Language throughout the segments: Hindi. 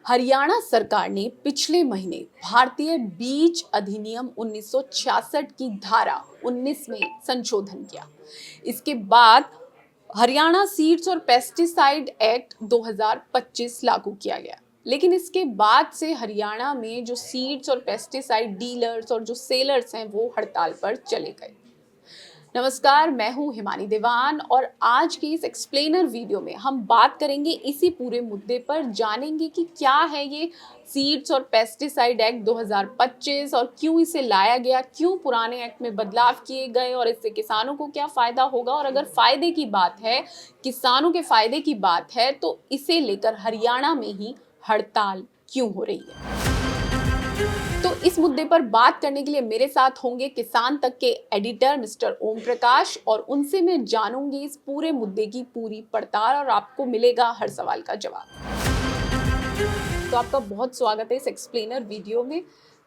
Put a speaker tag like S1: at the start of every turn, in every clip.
S1: हरियाणा सरकार ने पिछले महीने भारतीय बीज अधिनियम 1966 की धारा 19 में संशोधन किया। इसके बाद हरियाणा सीड्स और पेस्टिसाइड एक्ट 2025 लागू किया गया। लेकिन इसके बाद से हरियाणा में जो सीड्स और पेस्टिसाइड डीलर्स और जो सेलर्स हैं वो हड़ताल पर चले गए। नमस्कार, मैं हूं हिमानी देवान और आज की इस एक्सप्लेनर वीडियो में हम बात करेंगे इसी पूरे मुद्दे पर, जानेंगे कि क्या है ये सीड्स और पेस्टिसाइड एक्ट 2025 और क्यों इसे लाया गया, क्यों पुराने एक्ट में बदलाव किए गए और इससे किसानों को क्या फायदा होगा। और अगर फायदे की बात है, किसानों के फायदे की बात है, तो इसे लेकर हरियाणा में ही हड़ताल क्यों हो रही है। तो इस मुद्दे पर बात करने के लिए मेरे साथ होंगे किसान तक के एडिटर मिस्टर ओम प्रकाश, और उनसे मैं जानूंगी इस पूरे मुद्दे की पूरी पड़ताल और आपको मिलेगा हर सवाल का जवाब। तो आपका बहुत स्वागत है इस एक्सप्लेनर वीडियो में।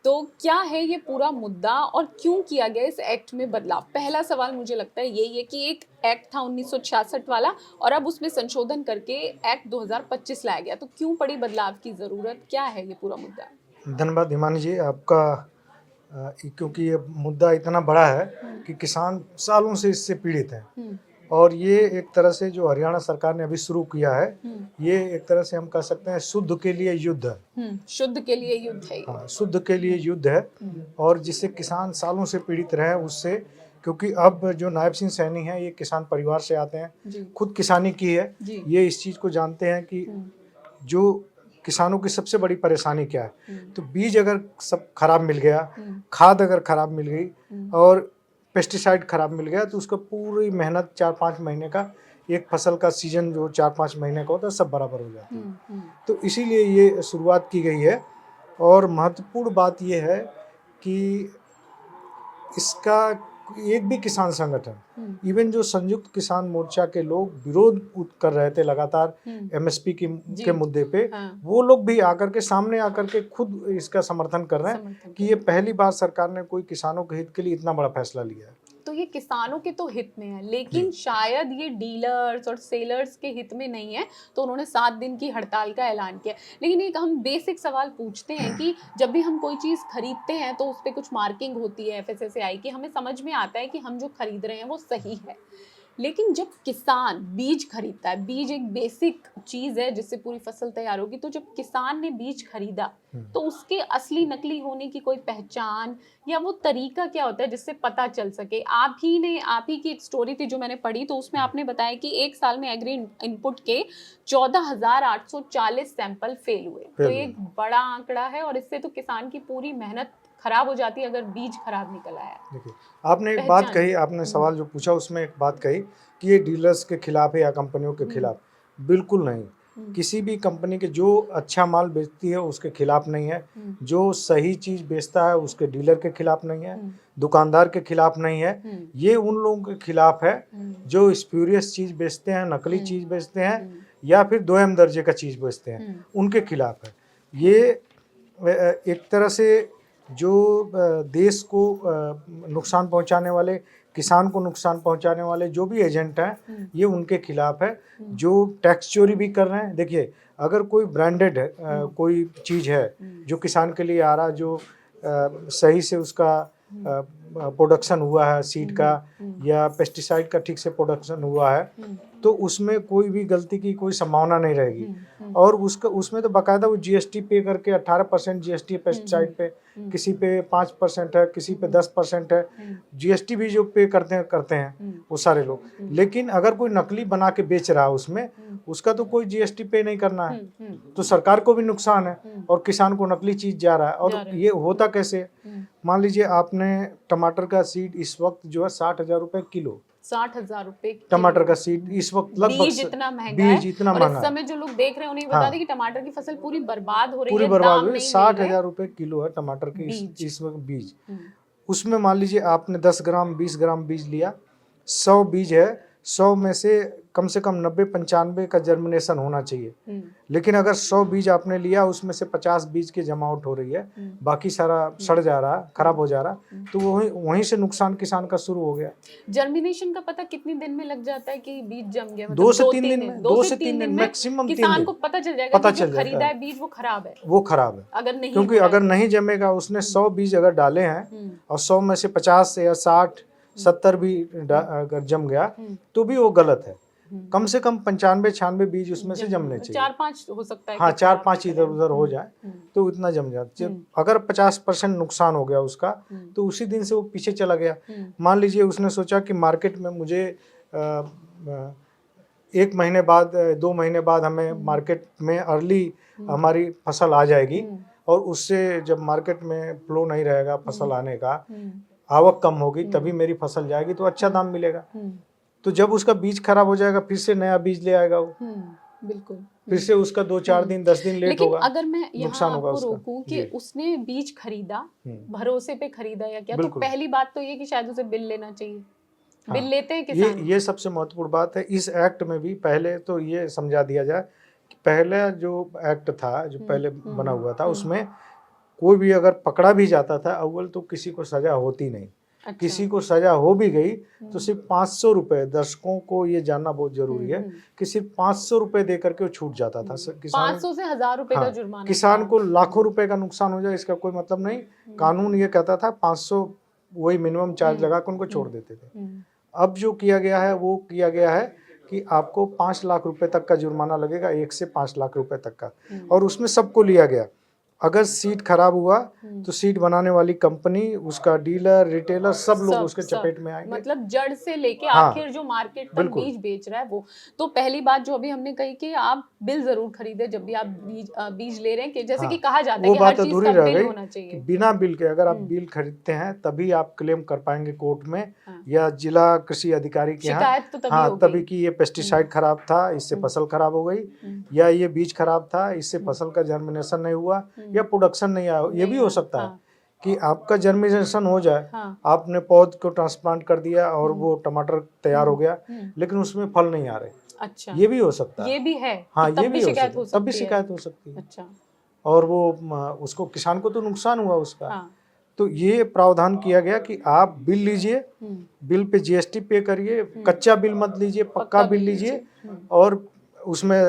S1: तो क्या है ये पूरा मुद्दा और क्यों किया गया इस एक्ट में बदलाव? पहला सवाल मुझे लगता है यही है कि एक एक्ट था 1966 वाला और अब उसमें संशोधन करके एक्ट 2025 लाया गया, तो क्यों पड़ी बदलाव की जरूरत? क्या है ये पूरा मुद्दा?
S2: धन्यवाद हिमानी जी आपका। क्योंकि ये मुद्दा इतना बड़ा है कि किसान सालों से इससे पीड़ित हैं और ये एक तरह से जो हरियाणा सरकार ने अभी शुरू किया है, ये एक तरह से हम कह सकते हैं शुद्ध के लिए युद्ध है।
S1: शुद्ध के लिए युद्ध है।
S2: हाँ, शुद्ध के लिए युद्ध है और जिससे किसान सालों से पीड़ित रहे उससे, क्योंकि अब जो नायब सिंह सैनी हैं ये किसान परिवार से आते हैं, खुद किसानी की है, ये इस चीज़ को जानते हैं कि जो किसानों की सबसे बड़ी परेशानी क्या है। तो बीज अगर सब खराब मिल गया, खाद अगर खराब मिल गई और पेस्टिसाइड खराब मिल गया, तो उसका पूरी मेहनत 4-5 महीने का, एक फसल का सीजन जो 4-5 महीने का होता है, सब बराबर हो जाता है। तो इसीलिए ये शुरुआत की गई है। और महत्वपूर्ण बात ये है कि इसका एक भी किसान संगठन, इवन जो संयुक्त किसान मोर्चा के लोग विरोध कर रहे थे लगातार एमएसपी के मुद्दे पे, वो लोग भी आकर के सामने आकर के खुद इसका समर्थन कर रहे हैं कि ये पहली बार सरकार ने कोई किसानों के हित के लिए इतना बड़ा फैसला लिया है।
S1: तो ये किसानों के तो हित में है, लेकिन शायद ये डीलर्स और सेलर्स के हित में नहीं है, तो उन्होंने 7 दिन की हड़ताल का ऐलान किया। लेकिन एक हम बेसिक सवाल पूछते हैं कि जब भी हम कोई चीज़ खरीदते हैं तो उस पर कुछ मार्किंग होती है एफएसएसएआई की, हमें समझ में आता है कि हम जो खरीद रहे हैं वो सही है। लेकिन जब किसान बीज खरीदता है, बीज एक बेसिक चीज है जिससे पूरी फसल तैयार होगी, तो जब किसान ने बीज खरीदा तो उसके असली नकली होने की कोई पहचान या वो तरीका क्या होता है जिससे पता चल सके? आप ही की एक स्टोरी थी जो मैंने पढ़ी, तो उसमें आपने बताया कि एक साल में एग्री इनपुट के 14,840 सैंपल फेल हुए। तो एक बड़ा आंकड़ा है और इससे तो किसान की पूरी मेहनत खराब हो जाती है अगर बीज खराब निकल आया।
S2: देखिए, आपने एक बात कही, आपने सवाल जो पूछा उसमें एक बात कही कि ये डीलर्स के खिलाफ है या कंपनियों के खिलाफ। बिल्कुल नहीं, किसी भी कंपनी के जो अच्छा माल बेचती है उसके खिलाफ नहीं है, जो सही चीज बेचता है उसके डीलर के खिलाफ नहीं है, दुकानदार के खिलाफ नहीं है। ये उन लोगों के खिलाफ है जो स्प्यूरियस चीज बेचते हैं, नकली चीज बेचते हैं या फिर दोयम दर्जे का चीज बेचते हैं, उनके खिलाफ है। ये एक तरह से जो देश को नुकसान पहुंचाने वाले, किसान को नुकसान पहुंचाने वाले जो भी एजेंट हैं, ये उनके खिलाफ है। जो टैक्स चोरी भी कर रहे हैं, देखिए अगर कोई ब्रांडेड है कोई चीज़ है जो किसान के लिए आ रहा, जो सही से उसका प्रोडक्शन हुआ है सीड का या पेस्टिसाइड का ठीक से प्रोडक्शन हुआ है, तो उसमें कोई भी गलती की कोई संभावना नहीं रहेगी। और उसमें तो बाकायदा वो जीएसटी पे करके 18% जीएसटी पेस्टिसाइड पे, किसी पे 5% है, किसी पे 10% है, जीएसटी भी जो पे करते हैं वो सारे लोग। लेकिन अगर कोई नकली बना के बेच रहा है उसमें, उसका तो कोई जीएसटी पे नहीं करना है, तो सरकार को भी नुकसान है और किसान को नकली चीज जा रहा है। और ये होता कैसे? मान लीजिए आपने टमाटर का सीड इस वक्त जो है 60,000 रुपए किलो,
S1: 60,000 रुपए
S2: टमाटर का सीड इस वक्त लगभग
S1: बीज इतना महंगा है। इस समय जो लोग देख रहे हैं उन्हें बता दें कि टमाटर की फसल पूरी बर्बाद हो रही है,
S2: पूरी बर्बाद हो रही है। 60,000 रुपए किलो है टमाटर की इस वक्त बीज। उसमें मान लीजिए आपने 10 ग्राम 20 ग्राम बीज लिया, 100 बीज है 100 में से कम 90-95 का जर्मिनेशन होना चाहिए। लेकिन अगर 100 बीज आपने लिया, उसमें से 50 बीज की जमावट हो रही है, बाकी सारा सड़ जा रहा, खराब हो जा रहा, तो वहीं से नुकसान किसान का शुरू हो गया।
S1: जर्मिनेशन का पता कितने दिन में लग जाता है कि बीज जम गया?
S2: 2 से 3 दिन में, 2 से 3 दिन मैक्सिमम 3 दिन
S1: किसान को पता चल जाएगा कि जो खरीदा है बीज वो खराब है।
S2: वो खराब है,
S1: अगर नहीं,
S2: क्योंकि अगर नहीं जमेगा, उसने 100 बीज अगर डाले हैं और 100 में से 50 या 60 70 भी अगर जम गया तो भी वो गलत है। कम से कम 95-96 बीज उसमें से जमने चाहिए।
S1: 4-5 हो सकता है,
S2: हाँ 4-5 इधर उधर हो जाए तो इतना जम जाता। अगर 50% नुकसान हो गया उसका, तो उसी दिन से वो पीछे चला गया। मान लीजिए उसने सोचा कि मार्केट में मुझे 1 महीने बाद 2 महीने बाद हमें मार्केट में अर्ली हमारी फसल आ जाएगी, और उससे जब मार्केट में फ्लो नहीं रहेगा फसल आने का, आवक कम होगी, तभी मेरी फसल जाएगी तो अच्छा दाम मिलेगा। तो जब उसका बीज खराब हो जाएगा, फिर से नया बीज ले आएगा वो,
S1: बिल्कुल,
S2: फिर से उसका 2-4 दिन 10 दिन लेट होगा।
S1: अगर मैं यहाँ आपको रोकूं कि उसने बीज खरीदा, भरोसे पे खरीदा या क्या, तो पहली बात तो ये कि शायद उसे बिल लेना चाहिए। बिल लेते हैं किसान?
S2: ये सबसे महत्वपूर्ण बात है। इस एक्ट में भी पहले तो ये समझा दिया जाए कि पहले जो एक्ट था, जो पहले बना हुआ था, उसमें कोई भी अगर पकड़ा भी जाता था, अव्वल तो किसी को सजा होती नहीं। अच्छा। किसी को सजा हो भी गई तो सिर्फ 500 रुपए, दर्शकों को ये जानना बहुत जरूरी है कि सिर्फ 500 रुपए दे करके वो छूट जाता था। किसान
S1: 500 से 1000 रुपए का जुर्माना।
S2: किसान को लाखों रुपए का नुकसान हो जाए इसका कोई मतलब नहीं। कानून ये कहता था 500 वही मिनिमम चार्ज लगा के उनको छोड़ देते थे। अब जो किया गया है वो किया गया है कि आपको 5 लाख रुपए तक का जुर्माना लगेगा, 1 से 5 लाख रुपए तक का। और उसमें सबको लिया गया। अगर सीड खराब हुआ तो सीड बनाने वाली कंपनी, उसका डीलर, रिटेलर, सब लोग उसके चपेट में आएंगे।
S1: मतलब जड़ से लेके आखिर जो मार्केट तक बीज बेच रहा है वो। तो पहली बात जो अभी हमने कही कि आप बिल जरूर खरीदे जब भी आप बीज ले रहे हैं, कि जैसे कि कहा जाता है कि हर चीज का बिल होना चाहिए।
S2: बिना बिल के अगर आप बिल खरीदते हैं तभी आप क्लेम कर पाएंगे कोर्ट में या जिला कृषि अधिकारी के यहाँ। तभी कि ये पेस्टिसाइड खराब था, इससे फसल खराब हो गई, या ये बीज खराब था, इससे फसल का जर्मिनेशन नहीं हुआ, या प्रोडक्शन नहीं आया। ये भी हो सकता है कि आपका जर्मिनेशन हो जाए, आपने पौध को ट्रांसप्लांट कर दिया और वो टमाटर तैयार हो गया, लेकिन उसमें फल नहीं आ रहे।
S1: अच्छा,
S2: ये भी हो सकता है।
S1: ये भी है।
S2: हाँ, ये भी शिकायत हो सकती है, तब भी शिकायत हो सकती है।
S1: अच्छा,
S2: और वो उसको किसान को तो नुकसान हुआ उसका। तो ये प्रावधान किया गया कि आप बिल लीजिए, बिल पे जीएसटी पे करिए, कच्चा बिल मत लीजिए, पक्का बिल लीजिए, और उसमें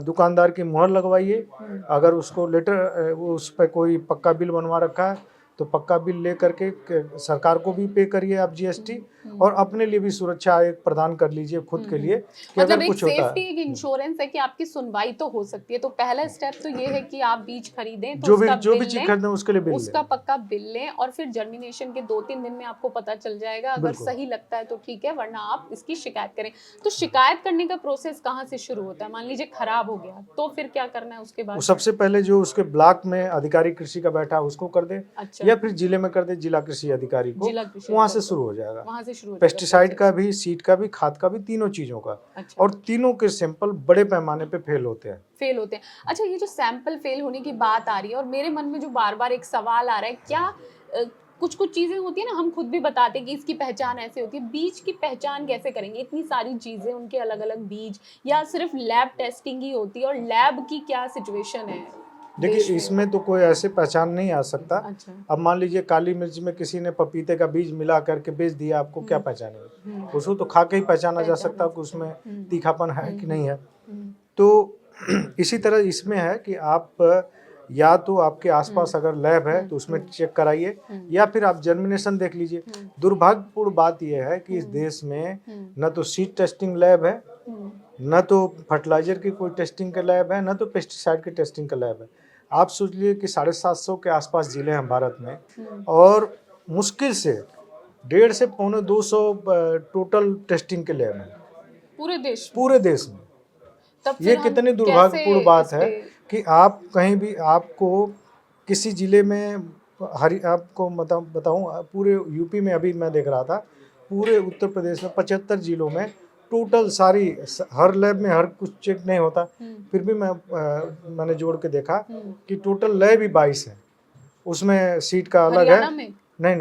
S2: दुकानदार की मुहर लगवाइए। अगर उसको लेटर उस पर कोई पक्का बिल बनवा रखा है तो पक्का बिल ले करके सरकार को भी पे करिए आप जीएसटी, और अपने लिए भी सुरक्षा एक प्रदान कर लीजिए खुद के लिए कि
S1: मतलब
S2: अगर कुछ होता है,
S1: एक इंश्योरेंस है कि आपकी सुनवाई तो हो सकती है। तो पहला स्टेप तो ये है कि आप बीज खरीदें तो
S2: जो भी चीज खरीदें उसके लिए बिल
S1: उसका पक्का बिल लें, और फिर जर्मिनेशन के 2-3 दिन में आपको पता चल जाएगा। अगर सही लगता है तो ठीक है, वरना आप इसकी शिकायत करें। तो शिकायत करने का प्रोसेस कहाँ से शुरू होता है? मान लीजिए खराब हो गया तो फिर क्या करना है उसके बाद?
S2: सबसे पहले जो उसके ब्लॉक में अधिकारी कृषि का बैठा उसको कर दे, या फिर जिले में कर दे, जिला कृषि अधिकारी को, वहाँ से शुरू हो जाएगा।
S1: वहाँ से शुरू
S2: पेस्टिसाइड का भी, सीड का भी, खाद का भी, तीनों चीजों का। अच्छा। और तीनों के सैंपल बड़े पैमाने पे फेल होते हैं।
S1: अच्छा, ये जो सैंपल फेल होने की बात आ रही है, और मेरे मन में जो बार बार एक सवाल आ रहा है, क्या कुछ चीजें होती है ना, हम खुद भी बताते हैं कि इसकी पहचान ऐसे होती है, बीज की पहचान कैसे करेंगे? इतनी सारी चीजें, उनके अलग अलग बीज, या सिर्फ लैब टेस्टिंग ही होती है, और लैब की क्या सिचुएशन है?
S2: देखिए, इसमें तो कोई ऐसे पहचान नहीं आ सकता। अच्छा। अब मान लीजिए काली मिर्च में किसी ने पपीते का बीज मिला करके बेच दिया, आपको क्या पहचानेंगे? उसको तो खा के ही पहचाना जा सकता है कि उसमें तीखापन है कि नहीं है। तो इसी तरह इसमें है कि आप या तो आपके आसपास अगर लैब है तो उसमें चेक कराइए, या फिर आप जर्मिनेशन देख लीजिए। दुर्भाग्यपूर्ण बात यह है कि इस देश में न तो सीड टेस्टिंग लैब है, न तो फर्टिलाइजर की कोई टेस्टिंग का लैब है, न तो पेस्टिसाइड की टेस्टिंग का लैब है। आप सोच लीजिए कि 750 के आसपास जिले हैं भारत में, और मुश्किल से 150 से 250 टोटल टेस्टिंग के लैब हैं पूरे देश में। ये कितनी दुर्भाग्यपूर्ण बात है कि आप कहीं भी, आपको किसी जिले में, आपको बताऊं, पूरे यूपी में अभी मैं देख रहा था, पूरे उत्तर प्रदेश में 75 जिलों में टोटल सारी, हर लैब में हर कुछ चेक नहीं होता, फिर भी मैंने जोड़ के देखा कि टोटल लैब ही 22 है। उसमें सीट का अलग है। नहीं,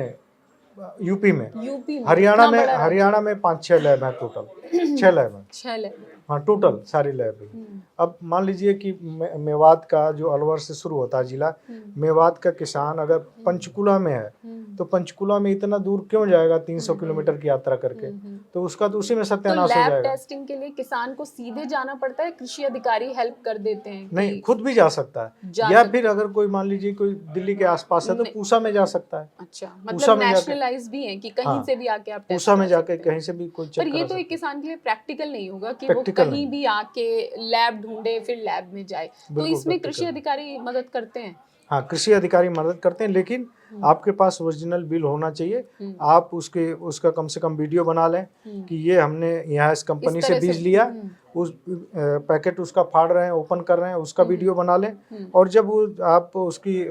S2: यूपी में,
S1: यूपी में
S2: हरियाणा
S1: इतना
S2: में,
S1: बड़ा राज्य।
S2: हरियाणा में 5-6 लैब हैं टोटल, 6 लैब हैं।
S1: 6 लैब।
S2: हाँ टोटल सारी लैब है। अब मान लीजिए कि मेवात का जो अलवर से शुरू होता है जिला, मेवात का किसान अगर पंचकुला में है तो पंचकुला में इतना दूर क्यों जाएगा 300 किलोमीटर की यात्रा करके, तो उसका तो उसी में
S1: तो
S2: सत्यानाश हो
S1: लैब
S2: जाएगा।
S1: टेस्टिंग के लिए किसान को सीधे जाना पड़ता है, कृषि अधिकारी हेल्प कर देते हैं
S2: नहीं,
S1: कि
S2: खुद भी जा सकता है,
S1: जा
S2: या
S1: सकता
S2: फिर अगर कोई मान लीजिए कोई दिल्ली के आसपास है तो
S1: नहीं।
S2: पूसा में जा सकता है।
S1: अच्छा,
S2: पूसा
S1: मतलब
S2: में जाके,
S1: नेशनलाइज भी है कि कहीं
S2: हाँ,
S1: से भी आके आप टेस्ट
S2: पूसा में
S1: करा
S2: जाके
S1: सकते हैं।
S2: कहीं से भी कोई
S1: पर
S2: चेक
S1: ये
S2: करा
S1: तो एक
S2: सकता है।
S1: किसान के लिए प्रैक्टिकल नहीं होगा कि वो
S2: प्रैक्टिकल
S1: कहीं
S2: नहीं,
S1: भी आके लैब ढूंढे फिर लैब में जाए, तो
S2: बिल्कुल
S1: इसमें कृषि
S2: प्रैक्टिकल।
S1: अधिकारी मदद करते हैं।
S2: हाँ, कृषि अधिकारी मदद करते हैं, लेकिन आपके पास ओरिजिनल बिल होना चाहिए। आप उसका कम से कम वीडियो बना लें कि ये हमने यहाँ इस कंपनी से
S1: तरह से
S2: बीज लिया, उस पैकेट उसका फाड़ रहे हैं, ओपन कर रहे हैं, उसका वीडियो बना लें। और जब आप उसकी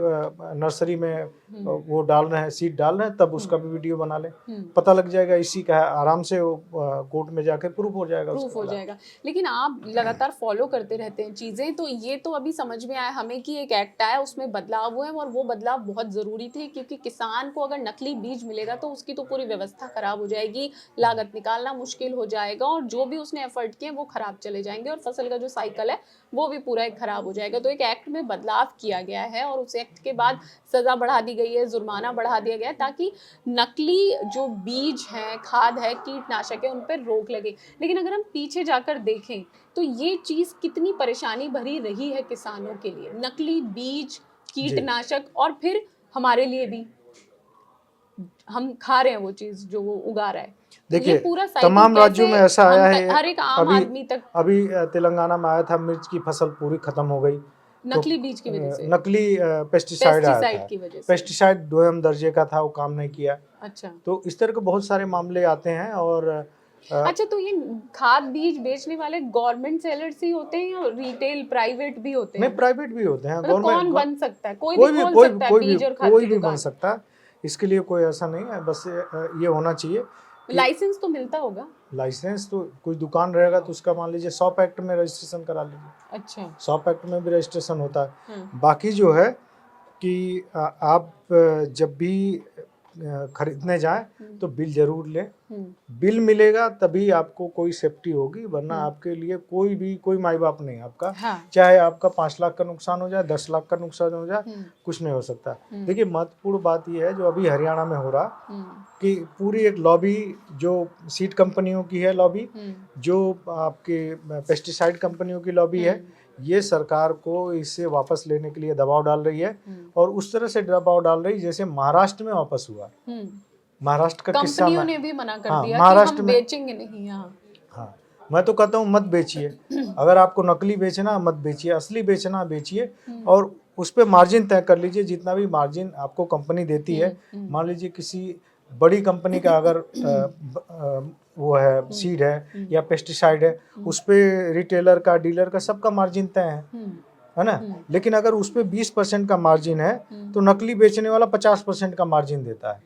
S2: नर्सरी में वो डाल रहे हैं, सीड डाल रहे हैं, तब उसका भी वीडियो बना लें, पता लग जाएगा इसी का है, आराम से कोर्ट में जाके प्रूफ हो जाएगा,
S1: प्रूफ हो जाएगा। लेकिन आप लगातार फॉलो करते रहते हैं चीजें, तो ये तो अभी समझ में आया हमें कि एक एक्ट आया, उसमें बदलाव हुए हैं और वो बदलाव बहुत जरूरी थे, क्योंकि किसान को अगर नकली बीज मिलेगा तो उसकी तो पूरी व्यवस्था खराब हो जाएगी, लागत निकालना मुश्किल हो जाएगा और जो भी उसने एफर्ट किए वो खराब चले जाएंगे और फसल का जो साइकिल है वो भी पूरा एक खराब हो जाएगा। तो एक एक्ट में बदलाव किया गया है और उस एक्ट के बाद सजा बढ़ा दी गई है, जुर्माना बढ़ा दिया गया है, ताकि नकली जो बीज है, खाद है, कीटनाशक है, उन पर रोक लगे। लेकिन अगर हम पीछे जाकर देखें तो ये चीज कितनी परेशानी भरी रही है किसानों के लिए, नकली बीज, कीटनाशक, और फिर हमारे लिए भी हम खा रहे हैं वो चीज जो वो उगा रहा है।
S2: देखिए,
S1: पूरा साइकिल
S2: तमाम राज्यों में ऐसा आया है,
S1: हर एक आम आदमी तक
S2: अभी तेलंगाना में आया था, मिर्च की फसल पूरी खत्म हो गई,
S1: नकली बीज की वजह से,
S2: नकली पेस्टिसाइड आया था,
S1: की वजह से।
S2: पेस्टिसाइड 2M दर्जे का था, वो काम नहीं किया।
S1: अच्छा,
S2: तो इस तरह के बहुत सारे मामले आते हैं। और
S1: अच्छा, तो ये खाद बीज बेचने वाले गवर्नमेंट सेलर्स ही होते हैं या रिटेल प्राइवेट भी होते हैं?
S2: नहीं, प्राइवेट भी होते हैं,
S1: मतलब कौन
S2: गवर्नमेंट,
S1: बन सकता है? कोई भी खोल सकता है बीज और खाद
S2: कोई
S1: की
S2: भी बन
S1: दुकान?
S2: सकता है, इसके लिए कोई ऐसा नहीं है। बस ये होना चाहिए कि
S1: लाइसेंस तो मिलता होगा।
S2: लाइसेंस तो कोई दुकान रहेगा तो उसका मान लीजिए शॉप एक्ट में रजिस्ट्रेशन करा लीजिए,
S1: अच्छा।
S2: शॉप एक्ट में भी रजिस्ट्रेशन होता है। बाकी जो है कि आप जब भी खरीदने जाएं तो बिल जरूर लें, बिल मिलेगा तभी आपको कोई सेफ्टी होगी, वरना आपके लिए कोई माई बाप नहीं आपका।
S1: हाँ।
S2: चाहे आपका 5 लाख का नुकसान हो जाए, 10 लाख का नुकसान हो जाए, कुछ नहीं हो सकता। देखिए, महत्वपूर्ण बात यह है जो अभी हरियाणा में हो रहा कि पूरी एक लॉबी जो सीड कंपनियों की है, लॉबी जो आपके पेस्टिसाइड कंपनियों की लॉबी है, ये सरकार को इससे वापस लेने के लिए दबाव डाल रही है, और उस तरह से दबाव डाल रही जैसे महाराष्ट्र में वापस हुआ। महाराष्ट्र का किस्सा
S1: कंपनियों ने भी मना कर दिया
S2: महाराष्ट्र
S1: कि हम
S2: में
S1: बेचेंगे नहीं यहाँ।
S2: हाँ, मैं तो कहता हूँ मत बेचिए, अगर आपको नकली बेचना मत बेचिए, असली बेचना बेचिए, और उस पर मार्जिन तय कर लीजिए, जितना भी मार्जिन आपको कंपनी देती है। मान लीजिए किसी बड़ी कंपनी का अगर वो है, सीड है या पेस्टिसाइड है, उस पे रिटेलर का, डीलर का, सबका मार्जिन तय है ना। लेकिन अगर उस पे 20% का मार्जिन है तो नकली बेचने वाला 50% का मार्जिन देता है,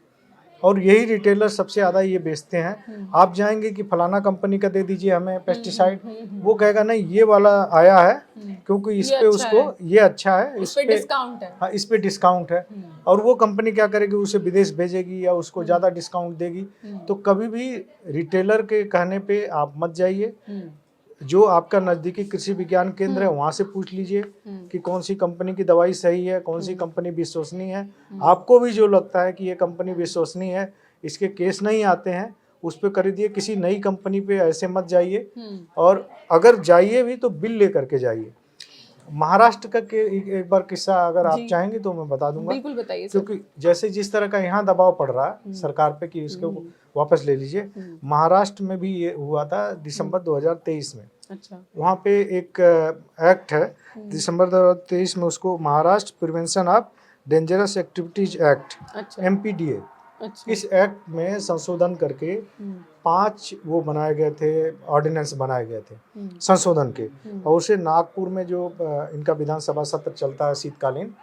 S2: और यही रिटेलर सबसे ज़्यादा ये बेचते हैं। आप जाएंगे कि फलाना कंपनी का दे दीजिए हमें पेस्टिसाइड, वो कहेगा नहीं ये वाला आया है क्योंकि इस पे उसको ये अच्छा है, इस पे
S1: डिस्काउंट है।
S2: हाँ, इस पे डिस्काउंट है, और वो कंपनी क्या करेगी, उसे विदेश भेजेगी या उसको ज़्यादा डिस्काउंट देगी। तो कभी भी रिटेलर के कहने पे आप मत जाइए, जो आपका नज़दीकी कृषि विज्ञान केंद्र है वहाँ से पूछ लीजिए कि कौन सी कंपनी की दवाई सही है, कौन सी कंपनी विश्वसनीय है। आपको भी जो लगता है कि ये कंपनी विश्वसनीय है, इसके केस नहीं आते हैं, उस पर खरीदिए, किसी नई कंपनी पे ऐसे मत जाइए, और अगर जाइए भी तो बिल लेकर के जाइए। महाराष्ट्र का एक बार किस्सा अगर आप चाहेंगे तो मैं बता दूंगा,
S1: बिल्कुल बताइए सर।
S2: क्योंकि जैसे जिस तरह का यहाँ दबाव पड़ रहा है सरकार पे कि इसको वापस ले लीजिए, महाराष्ट्र में भी ये हुआ था दिसंबर 2023 में।
S1: अच्छा।
S2: वहाँ पे एक एक्ट है दिसंबर 2023 में, उसको Maharashtra prevention of dangerous activities act, MPDA।
S1: अच्छा।
S2: इस एक्ट में संशोधन करके 5 वो बनाए गए थे, ऑर्डिनेंस बनाए गए थे संशोधन के, और उसे नागपुर में जो इनका विधानसभा सत्र चलता है शीतकालीन,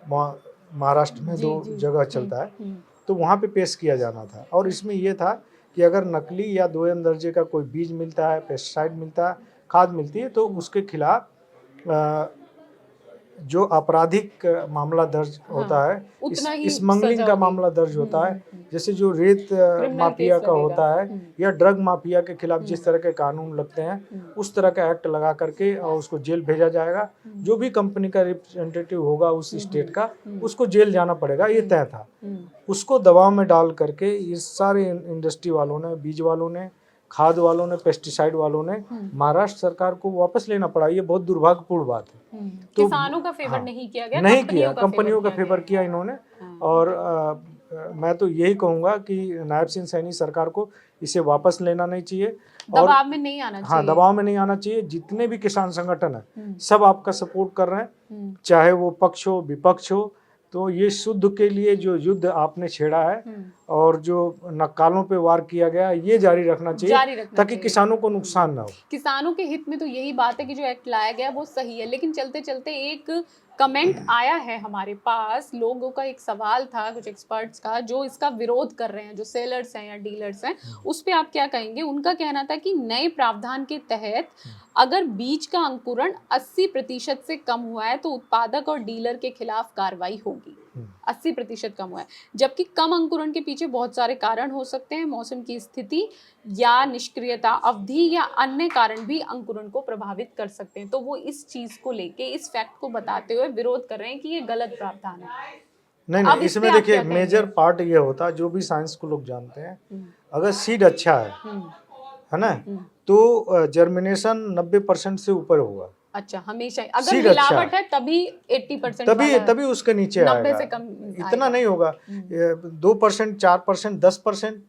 S2: महाराष्ट्र में 2 जगह चलता है, तो वहाँ पे पेश किया जाना था। और इसमें ये था कि अगर नकली या 2M दर्जे का कोई बीज मिलता है, पेस्टिसाइड मिलता है, खाद मिलती है, तो उसके खिलाफ जो आपराधिक मामला दर्ज होता है,
S1: उतना ही
S2: स्मगलिंग
S1: सजा
S2: का
S1: होगी।
S2: मामला दर्ज होता है, जैसे जो रेत
S1: क्रिमिनल
S2: माफिया
S1: केस
S2: का
S1: लगेगा।
S2: होता है या ड्रग माफिया के खिलाफ जिस तरह के कानून लगते हैं, उस तरह का एक्ट लगा करके और उसको जेल भेजा जाएगा। जो भी कंपनी का रिप्रेजेंटेटिव होगा उस स्टेट का, उसको जेल जाना पड़ेगा, ये तय था। उसको दबाव में डाल करके ये सारे इंडस्ट्री वालों ने, बीज वालों ने, खाद वालों ने, पेस्टिसाइड वालों ने महाराष्ट्र सरकार को वापस लेना पड़ा। ये बहुत दुर्भाग्यपूर्ण बात है। तो
S1: किसानों का फेवर नहीं किया गया,
S2: नहीं किया, कंपनियों का
S1: फेवर
S2: फेवर किया इन्होंने। और मैं तो यही कहूंगा कि नायब सिंह सैनी सरकार को इसे वापस लेना नहीं चाहिए और
S1: दबाव में नहीं आना चाहिए।
S2: हाँ, दबाव में नहीं आना चाहिए। जितने भी किसान संगठन है सब आपका सपोर्ट कर रहे हैं, चाहे वो पक्ष हो विपक्ष हो। तो ये शुद्ध के लिए जो युद्ध आपने छेड़ा है और जो नक्कालों पे वार किया गया, ये जारी रखना चाहिए ताकि किसानों को नुकसान ना हो।
S1: किसानों के हित में तो यही बात है कि जो एक्ट लाया गया वो सही है, लेकिन चलते चलते एक कमेंट आया है हमारे पास। लोगों का एक सवाल था कुछ एक्सपर्ट्स का जो इसका विरोध कर रहे हैं, जो सेलर्स हैं या डीलर्स हैं, उस पे आप क्या कहेंगे? उनका कहना था कि नए प्रावधान के तहत अगर बीज का अंकुरण 80% से कम हुआ है तो उत्पादक और डीलर के खिलाफ कार्रवाई होगी। 80% कम हुआ है, जबकि कम अंकुरण के पीछे बहुत सारे कारण हो सकते हैं, मौसम की स्थिति या निष्क्रियता अवधि या अन्य कारण भी अंकुरण को प्रभावित कर सकते हैं। तो वो इस चीज को लेके, इस फैक्ट को बताते हुए विरोध कर रहे हैं कि ये गलत प्रावधान है।
S2: नहीं, इसमें देखिए मेजर पार्ट ये होता है, जो भी साइंस को लोग जानते हैं, अगर सीड अच्छा है ना, तो जर्मिनेशन 90% से ऊपर होगा।
S1: अच्छा, हमेशा अगर मिलावट है तभी 80%
S2: तभी उसके नीचे आएगा।
S1: 90 से कम
S2: इतना नहीं होगा। 2%, 4%, 10%,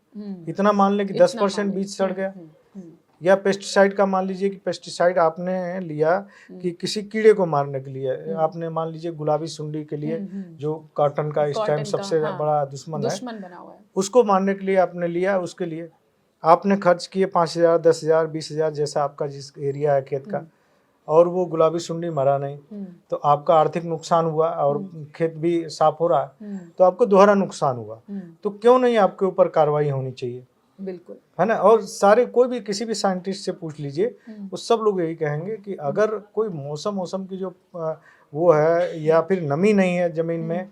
S2: इतना मान ले कि 10% बीज सड़ गया। या पेस्टिसाइड का मान लीजिए कि पेस्टिसाइड आपने लिया कि किसी कीड़े को मारने के लिए, आपने मान लीजिए गुलाबी सुंडी के लिए, जो कॉटन का इस टाइम सबसे बड़ा दुश्मन
S1: बना हुआ है,
S2: उसको मारने के लिए आपने लिया। उसके लिए आपने खर्च किए 5,000, 10,000, 20,000, जैसा आपका जिस एरिया है खेत का, और वो गुलाबी सुंडी मरा नहीं, तो आपका आर्थिक नुकसान हुआ और खेत भी साफ हो रहा है, तो आपको दोहरा नुकसान हुआ। तो क्यों नहीं आपके ऊपर कार्रवाई होनी चाहिए?
S1: बिल्कुल,
S2: है ना। और सारे कोई भी किसी भी साइंटिस्ट से पूछ लीजिए, वो सब लोग यही कहेंगे कि अगर कोई मौसम की जो वो है या फिर नमी नहीं है जमीन में,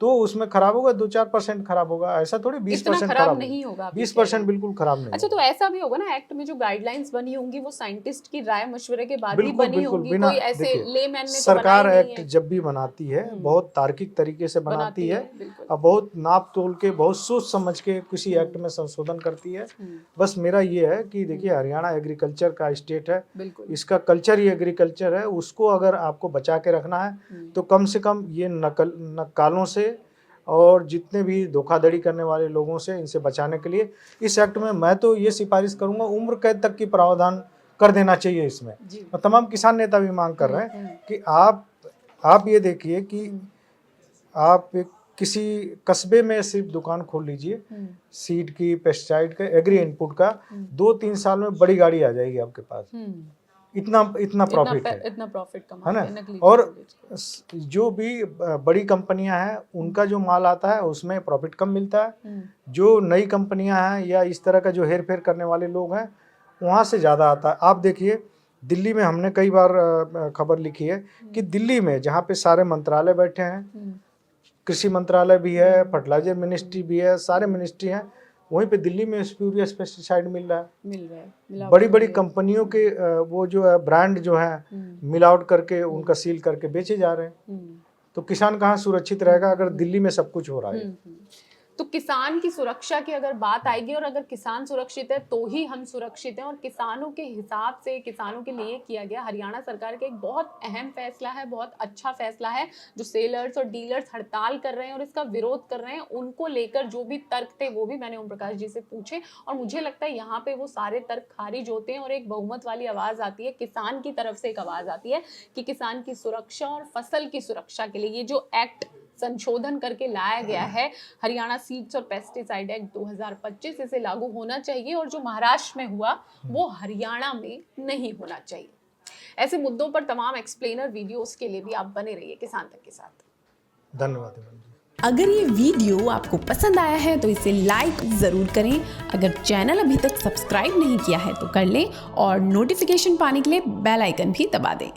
S2: तो उसमें खराब होगा, 2-4% खराब होगा। ऐसा थोड़ी 20% खराब नहीं होगा। 20% बिल्कुल खराब नहीं।
S1: अच्छा, तो ऐसा भी होगा ना, एक्ट में जो गाइडलाइंस बनी होंगी वो साइंटिस्ट की राय मशवरे के बाद ही बनी होंगी, कोई ऐसे लेमैन ने
S2: सरकार एक्ट जब भी बनाती है बहुत तार्किक तरीके से बनाती है और बहुत नाप तोल के, बहुत सोच समझ के किसी एक्ट में संशोधन करती है। बस मेरा ये है कि देखिए, हरियाणा एग्रीकल्चर का स्टेट है, इसका कल्चर ही एग्रीकल्चर है, उसको अगर आपको बचा के रखना है तो कम से कम ये नक्कालों से और जितने भी धोखाधड़ी करने वाले लोगों से, इनसे बचाने के लिए इस एक्ट में मैं तो ये सिफारिश करूंगा, उम्र कैद तक की प्रावधान कर देना चाहिए इसमें। और तमाम किसान नेता भी मांग कर रहे हैं कि आप ये देखिए कि आप किसी कस्बे में सिर्फ दुकान खोल लीजिए सीड की, पेस्टिसाइड का, एग्री इनपुट का, 2-3 साल में बड़ी गाड़ी आ जाएगी आपके पास। इतना प्रॉफिट है,
S1: इतना प्रॉफिट
S2: है ना। और जो भी बड़ी कंपनियां हैं उनका जो माल आता है उसमें प्रॉफिट कम मिलता है। जो नई कंपनियां हैं या इस तरह का जो हेर फेर करने वाले लोग हैं, वहाँ से ज़्यादा आता है। आप देखिए, दिल्ली में हमने कई बार खबर लिखी है कि दिल्ली में जहाँ पे सारे मंत्रालय बैठे हैं, कृषि मंत्रालय भी है, फर्टिलाइजर मिनिस्ट्री भी है, सारे मिनिस्ट्री हैं, वहीं पे दिल्ली में स्प्यूरियस पेस्टिसाइड मिल रहा है। बड़ी बड़ी कंपनियों के वो जो है ब्रांड जो है मिलावट करके उनका सील करके बेचे जा रहे हैं। तो किसान कहाँ सुरक्षित रहेगा अगर दिल्ली में सब कुछ हो रहा है?
S1: तो किसान की सुरक्षा की अगर बात आएगी, और अगर किसान सुरक्षित है तो ही हम सुरक्षित हैं, और किसानों के हिसाब से, किसानों के लिए किया गया हरियाणा सरकार का एक बहुत अहम फैसला है, बहुत अच्छा फैसला है। जो सेलर्स और डीलर्स हड़ताल कर रहे हैं और इसका विरोध कर रहे हैं, उनको लेकर जो भी तर्क थे वो भी मैंने ओम प्रकाश जी से पूछे, और मुझे लगता है यहाँ पे वो सारे तर्क खारिज होते हैं और एक बहुमत वाली आवाज आती है, किसान की तरफ से एक आवाज आती है कि किसान की सुरक्षा और फसल की सुरक्षा के लिए ये जो एक्ट संशोधन करके लाया गया है, हरियाणा सीड्स और पेस्टिसाइड एक्ट 2025, इसे लागू होना चाहिए, और जो महाराष्ट्र में हुआ वो हरियाणा में नहीं होना चाहिए। ऐसे मुद्दों पर तमाम एक्सप्लेनर वीडियोस के लिए भी आप बने रहिए किसान तक के साथ।
S2: धन्यवाद।
S3: अगर ये वीडियो आपको पसंद आया है तो इसे लाइक ज़रूर करें। अगर चैनल अभी तक सब्सक्राइब नहीं किया है तो कर लें, और नोटिफिकेशन पाने के लिए बेल आइकन भी दबा दें।